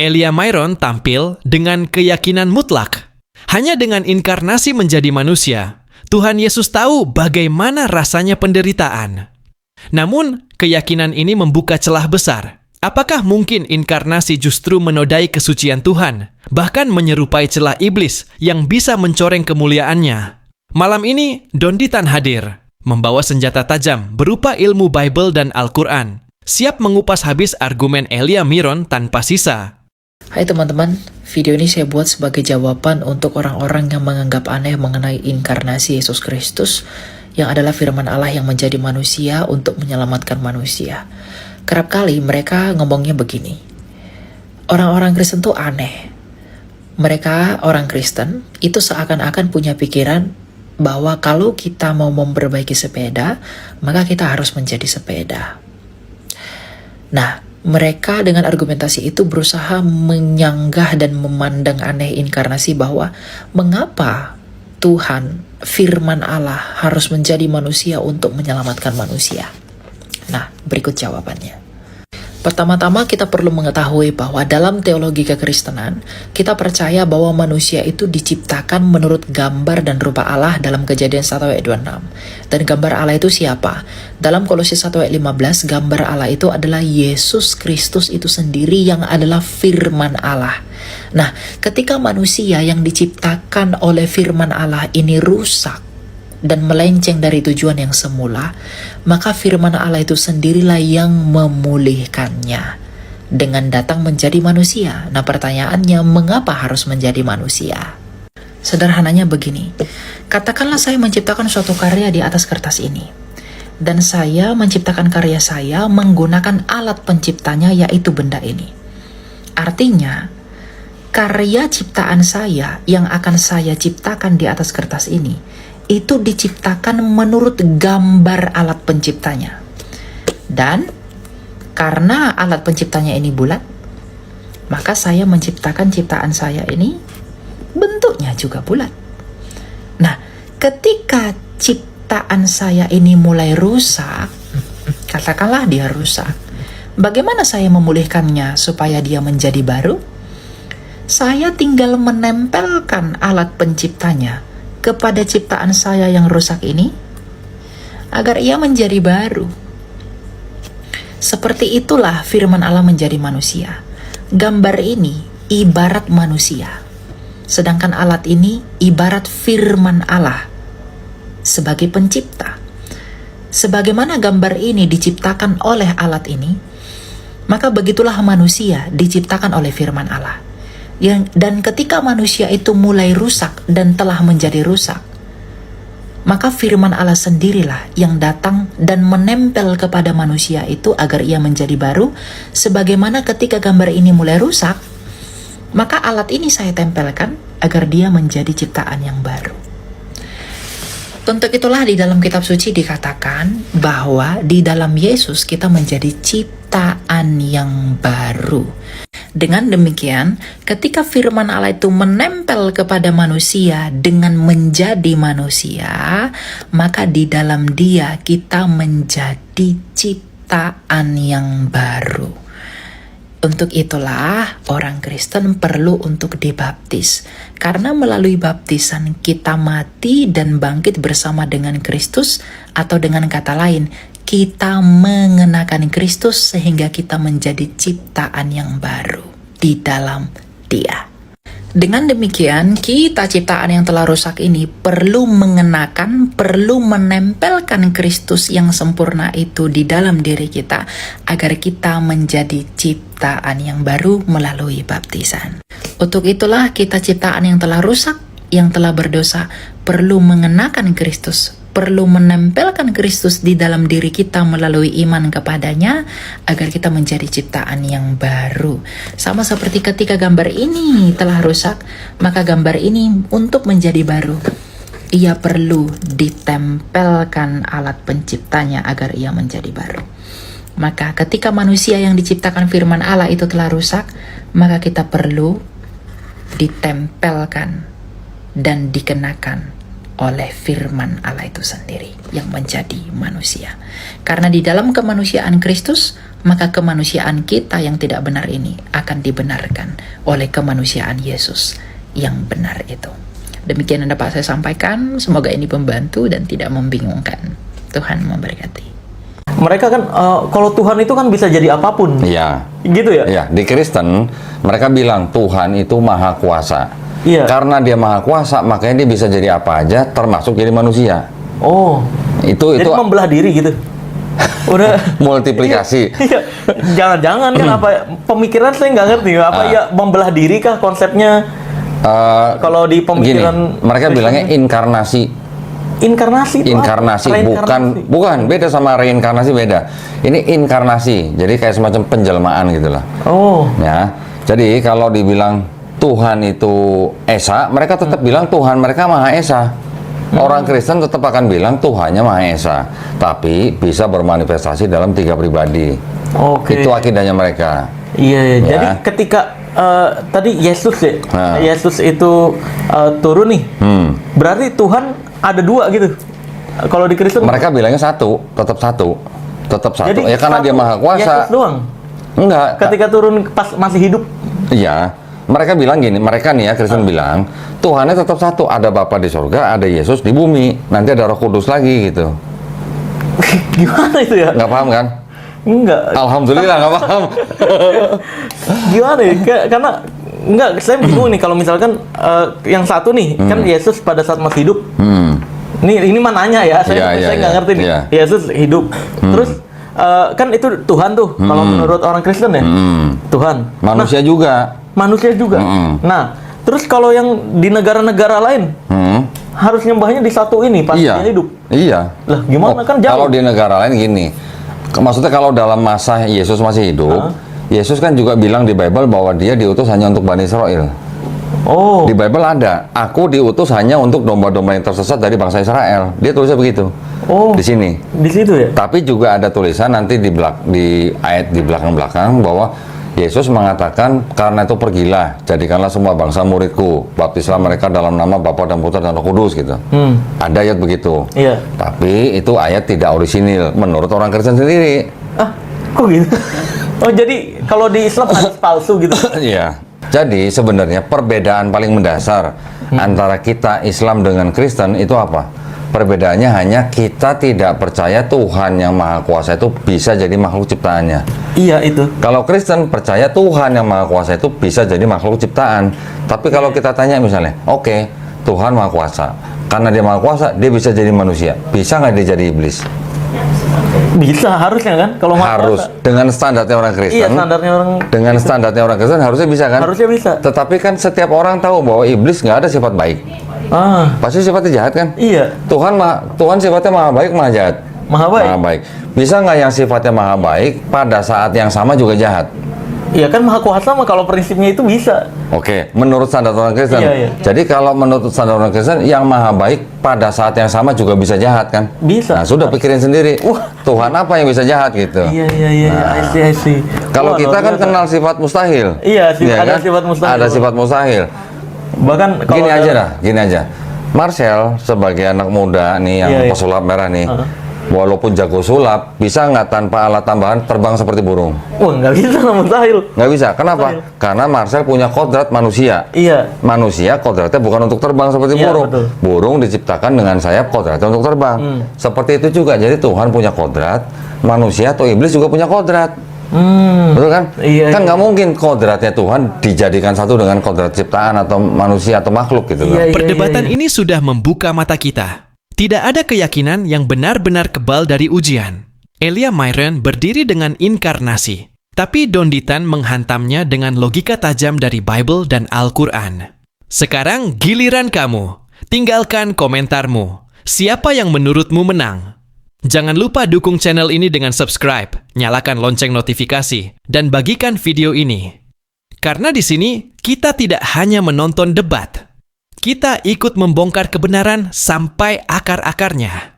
Elia Myron tampil dengan keyakinan mutlak. Hanya dengan inkarnasi menjadi manusia, Tuhan Yesus tahu bagaimana rasanya penderitaan. Namun, keyakinan ini membuka celah besar. Apakah mungkin inkarnasi justru menodai kesucian Tuhan, bahkan menyerupai celah iblis yang bisa mencoreng kemuliaannya? Malam ini, Donditan hadir, membawa senjata tajam berupa ilmu Bible dan Al-Quran, siap mengupas habis argumen Elia Myron tanpa sisa. Hai teman-teman, video ini saya buat sebagai jawaban untuk orang-orang yang menganggap aneh mengenai inkarnasi Yesus Kristus, yang adalah firman Allah yang menjadi manusia untuk menyelamatkan manusia. Kerap kali mereka ngomongnya begini, orang-orang Kristen tuh aneh. Mereka, orang Kristen, itu seakan-akan punya pikiran bahwa kalau kita mau memperbaiki sepeda, maka kita harus menjadi sepeda. Nah, mereka dengan argumentasi itu berusaha menyanggah dan memandang aneh inkarnasi, bahwa mengapa Tuhan, firman Allah, harus menjadi manusia untuk menyelamatkan manusia. Nah, berikut jawabannya. Pertama-tama kita perlu mengetahui bahwa dalam teologi kekristenan, kita percaya bahwa manusia itu diciptakan menurut gambar dan rupa Allah dalam Kejadian 1 ayat 26. Dan gambar Allah itu siapa? Dalam Kolose 1 ayat 15, gambar Allah itu adalah Yesus Kristus itu sendiri yang adalah firman Allah. Nah, ketika manusia yang diciptakan oleh firman Allah ini rusak dan melenceng dari tujuan yang semula, maka firman Allah itu sendirilah yang memulihkannya dengan datang menjadi manusia. Nah, pertanyaannya, mengapa harus menjadi manusia? Sederhananya begini, katakanlah saya menciptakan suatu karya di atas kertas ini, dan saya menciptakan karya saya menggunakan alat penciptanya, yaitu benda ini. Artinya, karya ciptaan saya yang akan saya ciptakan di atas kertas ini itu diciptakan menurut gambar alat penciptanya. Dan karena alat penciptanya ini bulat, maka saya menciptakan ciptaan saya ini bentuknya juga bulat. Nah, ketika ciptaan saya ini mulai rusak, katakanlah dia rusak, bagaimana saya memulihkannya supaya dia menjadi baru? Saya tinggal menempelkan alat penciptanya kepada ciptaan saya yang rusak ini, agar ia menjadi baru. Seperti itulah firman Allah menjadi manusia. Gambar ini ibarat manusia, sedangkan alat ini ibarat firman Allah sebagai pencipta. Sebagaimana gambar ini diciptakan oleh alat ini, maka begitulah manusia diciptakan oleh firman Allah. Dan ketika manusia itu mulai rusak dan telah menjadi rusak, maka firman Allah sendirilah yang datang dan menempel kepada manusia itu agar ia menjadi baru. Sebagaimana ketika gambar ini mulai rusak, maka alat ini saya tempelkan agar dia menjadi ciptaan yang baru. Untuk itulah di dalam kitab suci dikatakan bahwa di dalam Yesus kita menjadi ciptaan yang baru. Dengan demikian, ketika firman Allah itu menempel kepada manusia dengan menjadi manusia, maka di dalam dia kita menjadi ciptaan yang baru. Untuk itulah orang Kristen perlu untuk dibaptis, karena melalui baptisan kita mati dan bangkit bersama dengan Kristus, atau dengan kata lain, kita mengenakan Kristus sehingga kita menjadi ciptaan yang baru di dalam Dia. Dengan demikian, kita ciptaan yang telah rusak ini perlu mengenakan, perlu menempelkan Kristus yang sempurna itu di dalam diri kita, agar kita menjadi ciptaan yang baru melalui baptisan. Untuk itulah kita ciptaan yang telah rusak, yang telah berdosa, perlu mengenakan Kristus, perlu menempelkan Kristus di dalam diri kita melalui iman kepadanya, agar kita menjadi ciptaan yang baru. Sama seperti ketika gambar ini telah rusak, maka gambar ini untuk menjadi baru, ia perlu ditempelkan alat penciptanya agar ia menjadi baru. Maka ketika manusia yang diciptakan firman Allah itu telah rusak, maka kita perlu ditempelkan dan dikenakan oleh firman Allah itu sendiri yang menjadi manusia. Karena di dalam kemanusiaan Kristus, maka kemanusiaan kita yang tidak benar ini akan dibenarkan oleh kemanusiaan Yesus yang benar itu. Demikian yang dapat saya sampaikan. Semoga ini membantu dan tidak membingungkan. Tuhan memberkati. Mereka kan kalau Tuhan itu kan bisa jadi apapun. Iya. Gitu ya? Iya, di Kristen mereka bilang Tuhan itu maha kuasa. Iya. Karena dia maha kuasa, makanya dia bisa jadi apa aja, termasuk jadi manusia. Oh. Itu Jadi membelah diri gitu. Udah multiplikasi. Iya. Jangan-jangan kan apa pemikiran saya nggak ngerti apa ya membelah diri kah konsepnya? Kalau di pemikiran gini, mereka bilangnya inkarnasi. Inkarnasi itu Inkarnasi apa? bukan beda sama reinkarnasi, beda. Ini inkarnasi, jadi kayak semacam penjelmaan gitulah. Oh. Ya, jadi kalau dibilang Tuhan itu Esa, mereka tetap bilang Tuhan mereka Maha Esa. Orang Kristen tetap akan bilang Tuhannya Maha Esa, tapi bisa bermanifestasi dalam 3 pribadi. Oke. Itu akidahnya mereka. Iya, Ya. jadi ketika tadi Yesus ya, Nah. Yesus itu turun nih, berarti Tuhan ada 2 gitu. Kalau di Kristen Mereka bilangnya tetap satu. jadi Ya karena dia satu Maha Kuasa. Yesus doang. Enggak. Ketika turun pas masih hidup. Iya, mereka bilang gini, mereka nih ya Kristen bilang Tuhannya tetap satu, ada Bapa di surga, ada Yesus di bumi, nanti ada Roh Kudus lagi gitu. Gimana itu ya? Nggak paham kan? Enggak. Alhamdulillah nggak paham. Gimana ya? Karena enggak, saya bingung nih kalau misalkan yang satu nih kan Yesus pada saat masih hidup. Ini mah nanya ya, saya Iya, nggak iya, ngerti nih. iya. Yesus hidup. Terus kan itu Tuhan tuh kalau menurut orang Kristen ya. Tuhan. Manusia juga. Manusia juga. Nah, terus kalau yang di negara-negara lain harus nyembahnya di satu ini pas Iya. dia hidup. Iya. Lah gimana kan jauh? Kalau di negara lain gini, maksudnya kalau dalam masa Yesus masih hidup, Yesus kan juga bilang di Bible bahwa dia diutus hanya untuk Bani Israel. Oh. Di Bible ada, aku diutus hanya untuk domba-domba yang tersesat dari bangsa Israel. Dia tulisnya begitu. Oh. Di sini. Di situ ya? Tapi juga ada tulisan nanti di ayat di belakang-belakang bahwa Yesus mengatakan, karena itu pergilah, jadikanlah semua bangsa muridku, baptislah mereka dalam nama Bapa dan Putra dan Roh Kudus gitu. Ada ayat begitu. Iya. Tapi itu ayat tidak orisinil menurut orang Kristen sendiri. Ah, kok gitu? Oh, jadi kalau di Islam hadis palsu gitu. Iya. Jadi sebenarnya perbedaan paling mendasar antara kita Islam dengan Kristen itu apa? Perbedaannya hanya kita tidak percaya Tuhan yang Maha Kuasa itu bisa jadi makhluk ciptaannya. Iya itu. Kalau Kristen percaya Tuhan yang Maha Kuasa itu bisa jadi makhluk ciptaan. Tapi kalau kita tanya misalnya, oke, Tuhan Maha Kuasa. Karena dia Maha Kuasa, dia bisa jadi manusia. Bisa nggak dia jadi iblis? Bisa, harusnya kan? Kalau Maha Harus. Kuasa. Dengan standarnya orang Kristen. Iya, standarnya orang. Dengan standarnya orang Kristen harusnya bisa kan? Harusnya bisa. Tetapi kan setiap orang tahu bahwa iblis nggak ada sifat baik. Ah, Pasti sifatnya jahat kan? iya. Tuhan sifatnya maha baik, maha jahat. Maha baik. Maha baik. Bisa nggak yang sifatnya maha baik pada saat yang sama juga jahat? Iya kan Maha Kuasa mah kalau prinsipnya itu bisa. Oke, menurut standar orang Kristen. Iya, iya. Jadi kalau menurut standar orang Kristen, yang maha baik pada saat yang sama juga bisa jahat kan? Bisa. Nah, sudah pikirin sendiri. Wah. Tuhan apa yang bisa jahat gitu? Iya. I see. Kalau Wah, kita luar kan biasa. kenal sifat mustahil. Iya, ada sifat mustahil. Ada sifat mustahil. Bahkan kalau Gini aja dalam- dah, gini aja. Marcel sebagai anak muda nih yang Iya, iya. pesulap merah nih, walaupun jago sulap, bisa nggak tanpa alat tambahan terbang seperti burung? Wah, nggak bisa lah mustahil. Nggak bisa. Kenapa? Mustahil. Karena Marcel punya kodrat manusia. Iya. Manusia kodratnya bukan untuk terbang seperti Iya, burung. betul. Burung diciptakan dengan sayap, kodratnya untuk terbang. Seperti itu juga. Jadi Tuhan punya kodrat, manusia atau iblis juga punya kodrat. Betul kan? Iya, Kan iya. nggak mungkin kodratnya Tuhan dijadikan satu dengan kodrat ciptaan atau manusia atau makhluk gitu loh. Iya, iya. Perdebatan ini sudah membuka mata kita. Tidak ada keyakinan yang benar-benar kebal dari ujian. Elia Myron berdiri dengan inkarnasi, tapi Don Ditan menghantamnya dengan logika tajam dari Bible dan Al-Quran. Sekarang giliran kamu. Tinggalkan komentarmu. Siapa yang menurutmu menang? Jangan lupa dukung channel ini dengan subscribe, nyalakan lonceng notifikasi, dan bagikan video ini. Karena di sini, kita tidak hanya menonton debat. Kita ikut membongkar kebenaran sampai akar-akarnya.